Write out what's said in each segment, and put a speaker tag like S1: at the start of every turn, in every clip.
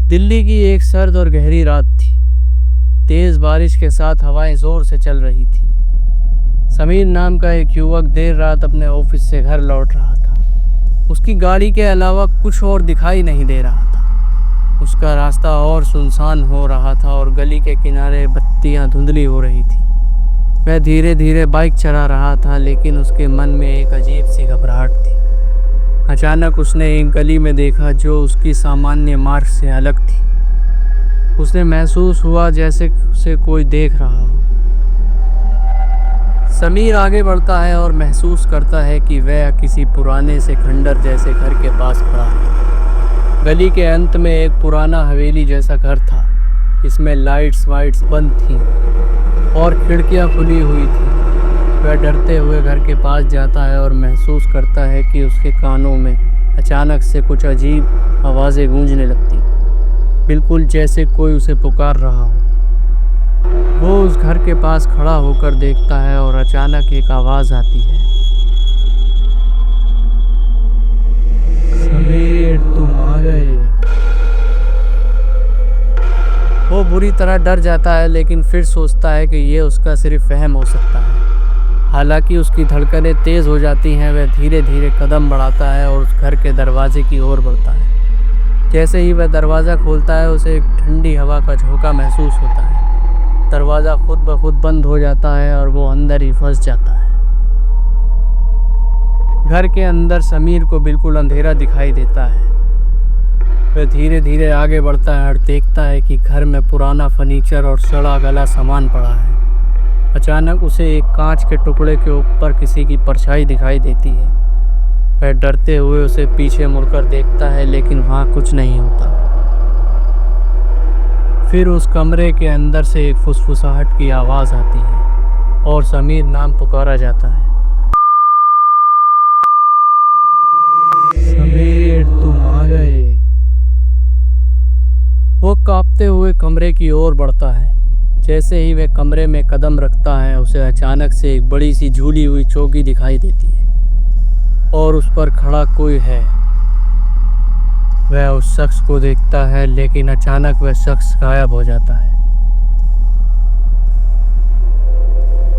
S1: दिल्ली की एक सर्द और गहरी रात थी। तेज बारिश के साथ हवाएं जोर से चल रही थी। समीर नाम का एक युवक देर रात अपने ऑफिस से घर लौट रहा था। उसकी गाड़ी के अलावा कुछ और दिखाई नहीं दे रहा था। उसका रास्ता और सुनसान हो रहा था और गली के किनारे बत्तियां धुंधली हो रही थी। वह धीरे धीरे बाइक चला रहा था, लेकिन उसके मन में एक अजीब सी घबराहट थी। अचानक उसने एक गली में देखा जो उसकी सामान्य मार्ग से अलग थी। उसे महसूस हुआ जैसे उसे कोई देख रहा हो। समीर आगे बढ़ता है और महसूस करता है कि वह किसी पुराने से खंडर जैसे घर के पास खड़ा है। गली के अंत में एक पुराना हवेली जैसा घर था। इसमें लाइट्स बंद थीं और खिड़कियां खुली हुई थी। वह डरते हुए घर के पास जाता है और महसूस करता है कि उसके कानों में अचानक से कुछ अजीब आवाज़ें गूंजने लगती, बिल्कुल जैसे कोई उसे पुकार रहा हो। वो उस घर के पास खड़ा होकर देखता है और अचानक एक आवाज़ आती है, समीर तुम आ गए। वो बुरी तरह डर जाता है, लेकिन फिर सोचता है कि ये उसका सिर्फ वहम हो सकता है। हालांकि उसकी धड़कनें तेज़ हो जाती हैं। वह धीरे धीरे कदम बढ़ाता है और उस घर के दरवाजे की ओर बढ़ता है। जैसे ही वह दरवाज़ा खोलता है, उसे एक ठंडी हवा का झोंका महसूस होता है। दरवाज़ा खुद ब खुद बंद हो जाता है और वो अंदर ही फंस जाता है। घर के अंदर समीर को बिल्कुल अंधेरा दिखाई देता है। वह धीरे धीरे आगे बढ़ता है और देखता है कि घर में पुराना फर्नीचर और सड़ा गला सामान पड़ा है। अचानक उसे एक कांच के टुकड़े के ऊपर किसी की परछाई दिखाई देती है। वह डरते हुए उसे पीछे मुड़कर देखता है, लेकिन वहाँ कुछ नहीं होता। फिर उस कमरे के अंदर से एक फुसफुसाहट की आवाज़ आती है और समीर नाम पुकारा जाता है, समीर तुम आ गए। वो कांपते हुए कमरे की ओर बढ़ता है। जैसे ही वह कमरे में कदम रखता है, उसे अचानक से एक बड़ी सी झूली हुई चौकी दिखाई देती है और उस पर खड़ा कोई है। वह उस शख्स को देखता है, लेकिन अचानक वह शख्स गायब हो जाता है।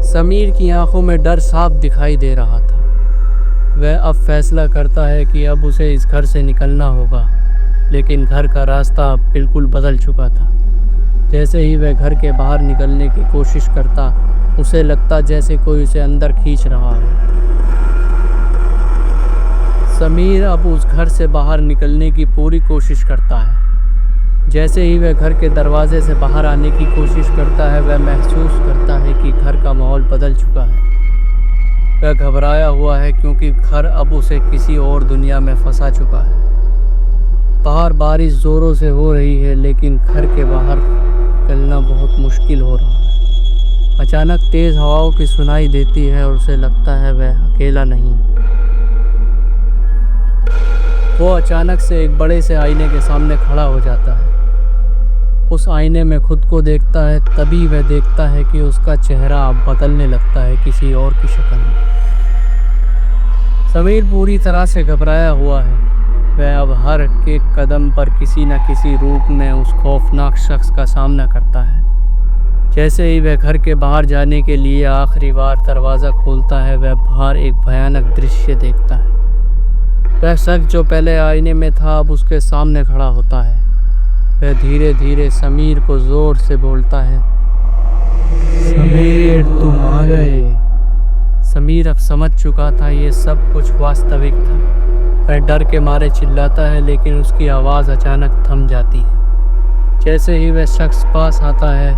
S1: समीर की आंखों में डर साफ दिखाई दे रहा था। वह अब फैसला करता है कि अब उसे इस घर से निकलना होगा, लेकिन घर का रास्ता अब बिल्कुल बदल चुका था। जैसे ही वह घर के बाहर निकलने की कोशिश करता, उसे लगता जैसे कोई उसे अंदर खींच रहा हो। समीर अब उस घर से बाहर निकलने की पूरी कोशिश करता है। जैसे ही वह घर के दरवाजे से बाहर आने की कोशिश करता है, वह महसूस करता है कि घर का माहौल बदल चुका है। वह घबराया हुआ है क्योंकि घर अब उसे किसी और दुनिया में फंसा चुका है। बाहर बारिश जोरों से हो रही है, लेकिन घर के बाहर निकलना बहुत मुश्किल हो रहा है। अचानक तेज हवाओं की सुनाई देती है और उसे लगता है वह अकेला नहीं। वो अचानक से एक बड़े से आईने के सामने खड़ा हो जाता है। उस आईने में खुद को देखता है। तभी वह देखता है कि उसका चेहरा अब बदलने लगता है किसी और की शक्ल में। समीर पूरी तरह से घबराया हुआ है। वह अब हर एक कदम पर किसी न किसी रूप में उस खौफनाक शख्स का सामना करता है। जैसे ही वह घर के बाहर जाने के लिए आखिरी बार दरवाज़ा खोलता है, वह बाहर एक भयानक दृश्य देखता है। वह शख्स जो पहले आईने में था, अब उसके सामने खड़ा होता है। वह धीरे धीरे समीर को ज़ोर से बोलता है, समीर तुम आ गए। समीर अब समझ चुका था ये सब कुछ वास्तविक था। वह डर के मारे चिल्लाता है, लेकिन उसकी आवाज़ अचानक थम जाती है। जैसे ही वह शख्स पास आता है,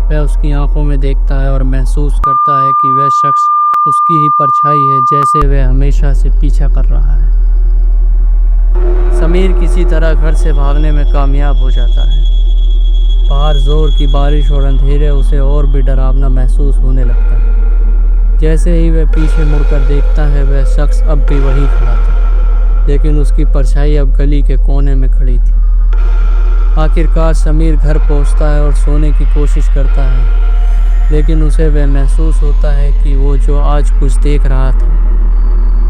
S1: वह उसकी आंखों में देखता है और महसूस करता है कि वह शख्स उसकी ही परछाई है, जैसे वह हमेशा से पीछा कर रहा है। समीर किसी तरह घर से भागने में कामयाब हो जाता है। बाहर जोर की बारिश और अंधेरे उसे और भी डरावना महसूस होने लगता है। जैसे ही वह पीछे मुड़कर देखता है, वह शख्स अब भी वहीं खड़ा था, लेकिन उसकी परछाई अब गली के कोने में खड़ी थी। आखिरकार समीर घर पहुंचता है और सोने की कोशिश करता है, लेकिन उसे वह महसूस होता है कि वो जो आज कुछ देख रहा था,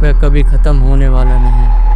S1: वह कभी ख़त्म होने वाला नहीं।